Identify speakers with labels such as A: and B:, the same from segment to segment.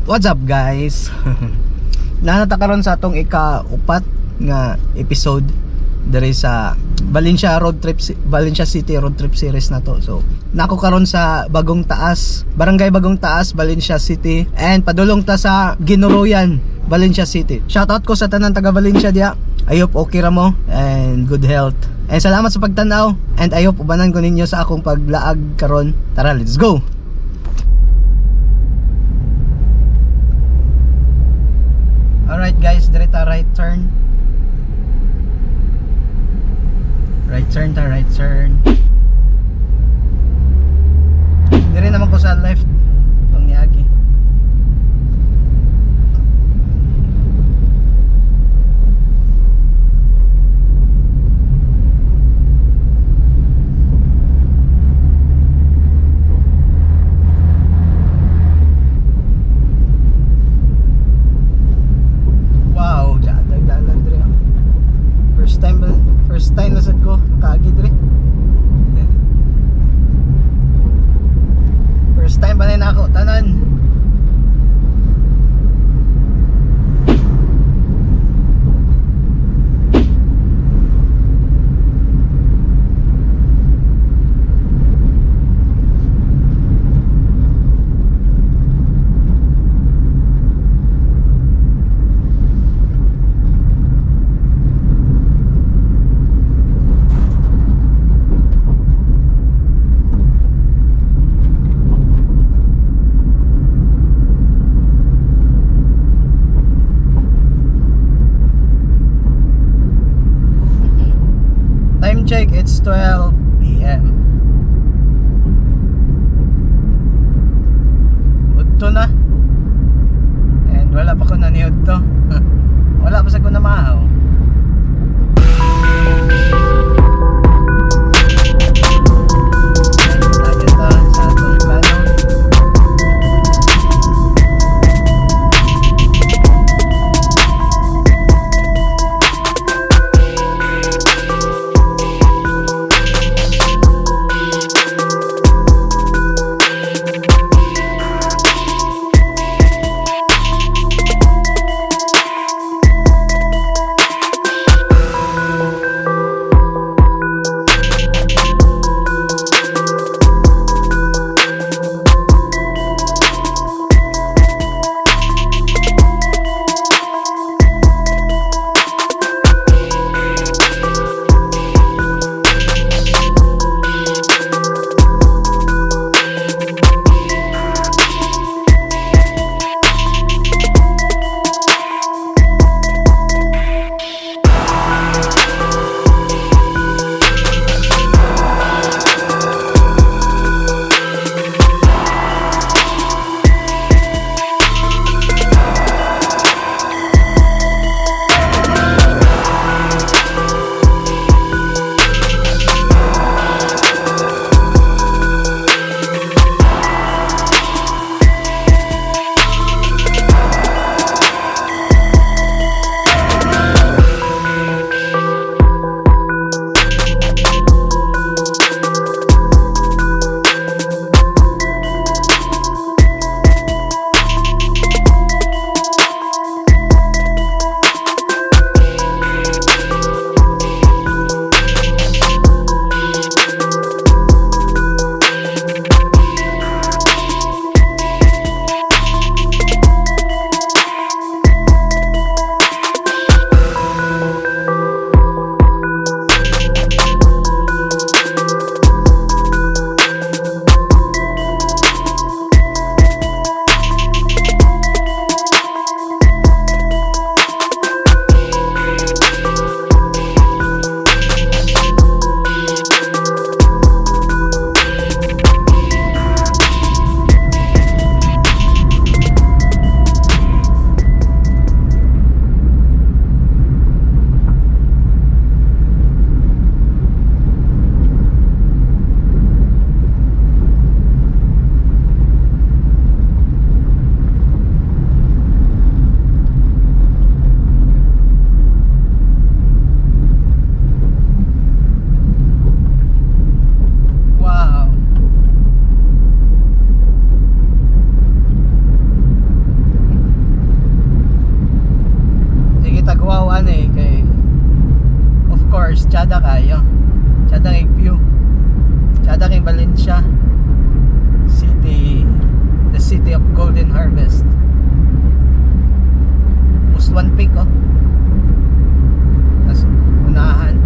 A: What's up guys? Nanata karon sa atong ika-upat nga episode diri sa Valencia City road trip series na to. So nako karon sa Bagong Taas, Barangay Bagong Taas, Valencia City, and padulong ta sa Ginoroyan, Valencia City. Shoutout ko sa tanan taga Valencia dia. I hope okay ra mo and good health. And salamat sa pagtanaw, and I hope ubanan ko ninyo sa akong paglaag karon. Tara, let's go. Alright guys, direta right turn. Right turn ta, right turn. Dire naman ko sa left pang niagi. Wow, dagdalan dire. First time na sad ko kaagi dire. First time ba na ako tanan. Time check, it's 12 PM. Udto na. And wala pa ko naniud to. Wala pa sa ko na maahaw. kawawa na eh kay of course tsada kayo, tsada kay view, tsada kay Valencia City, the city of golden harvest. Uswan Peak oh, tas unahan.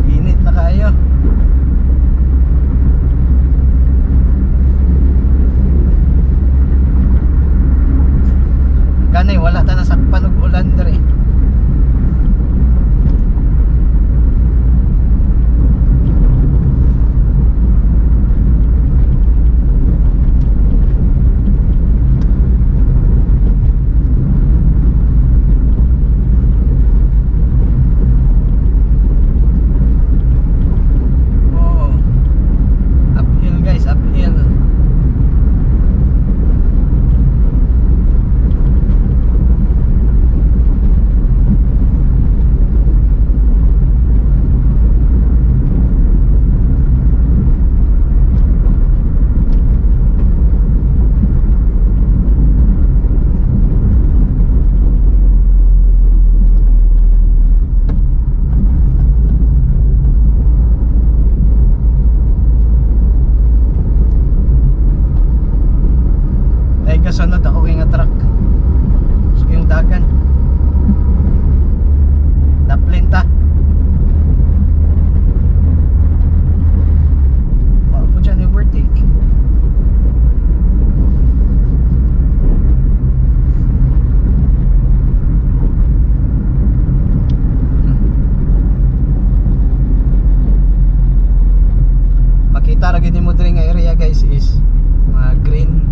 A: Init na kayo. Ganay wala ta nasakpan og ulan dere. Oh. Uphill guys, uphill. Dahil kasunod ako kay nga truck so yung dagan daplin ta wala po dyan overtake. Makita lagi ni mo diri nga area guys is mga green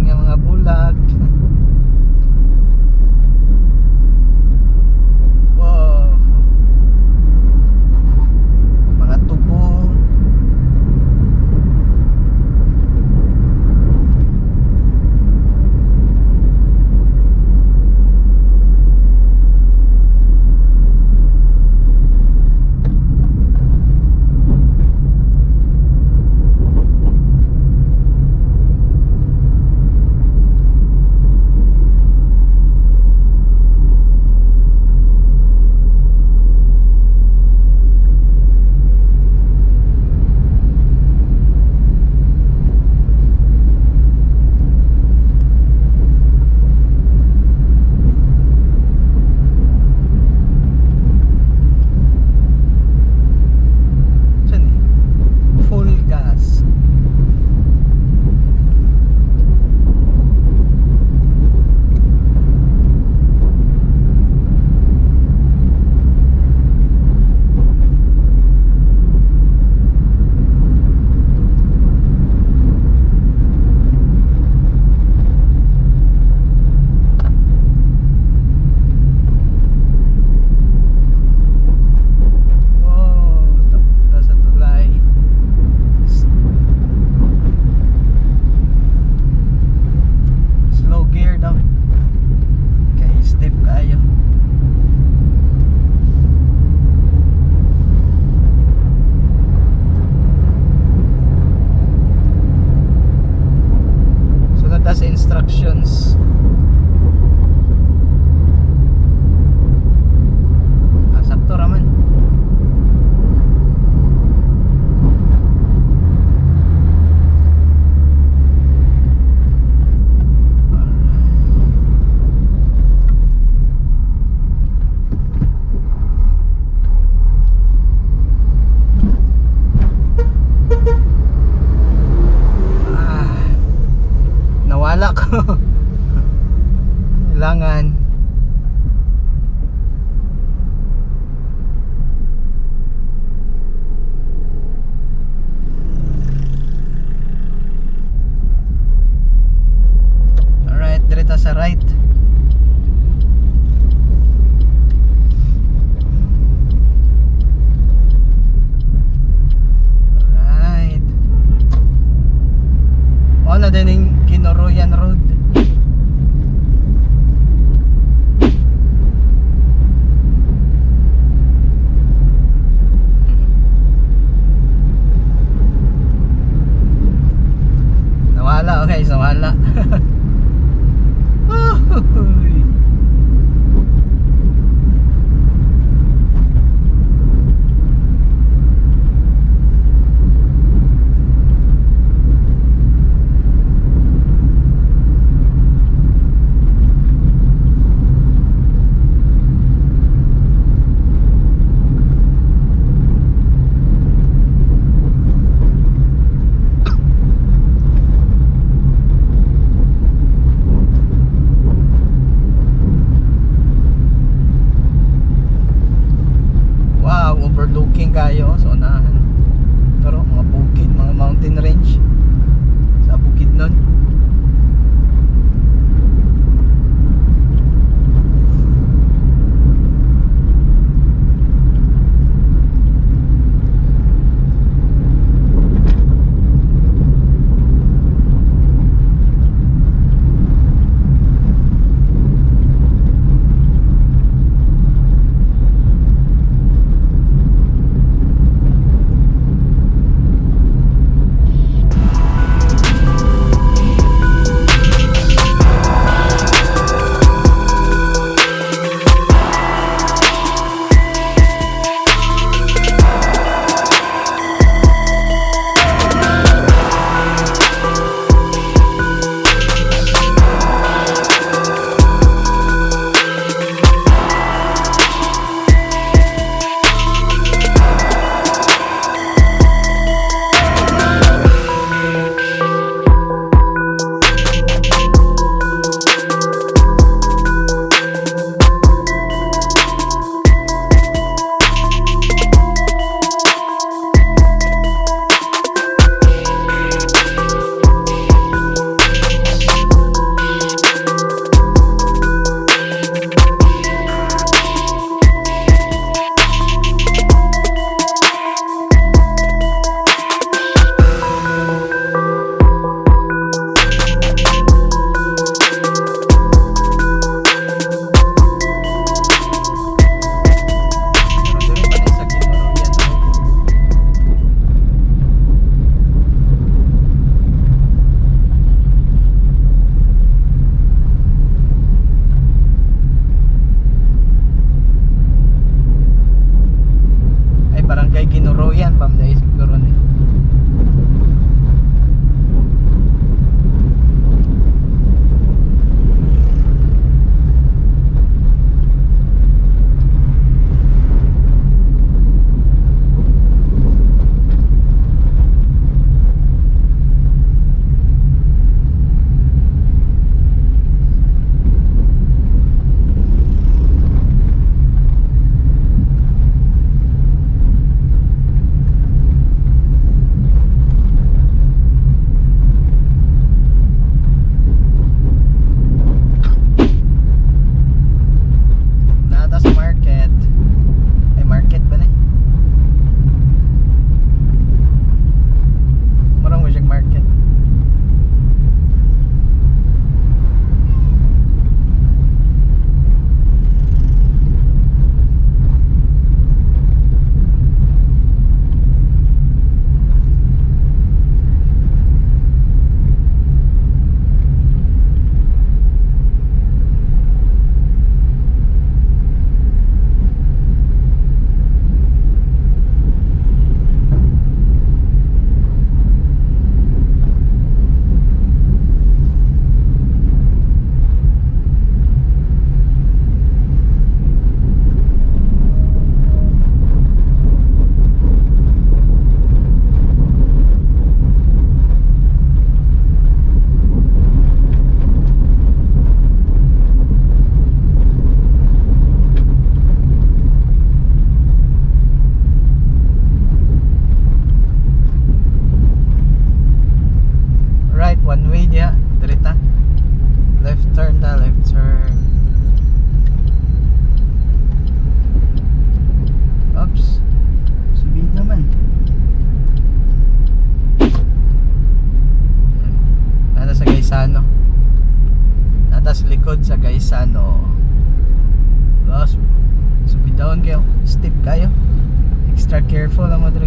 A: nga mga bulag. Wow, mga tubo. Full gas. Wow, tapos sa tulay. Slow gear daw kay step kayo. Sunod ta sa instructions. Sakto raman. Nawala ko. Kailangan alright, direta sa right. Alright. O na din yung Kinoroyan Road.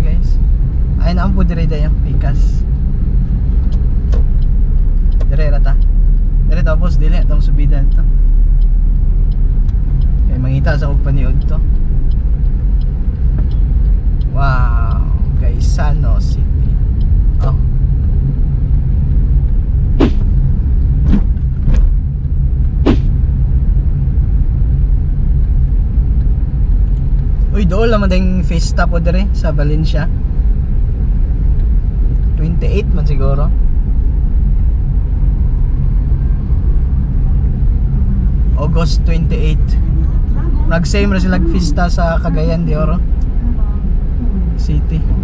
A: guys. Ay naan po dire dayang pikas. Dire rata. Dire tapos dili atong subidan to. Kay mangita sa og paniod to. Wow, Gaisano City. Oh. Uy, doon naman ding fiesta po dire sa Valencia. 28 man siguro. August 28. Nag-same ra sila fiesta sa Cagayan de Oro City.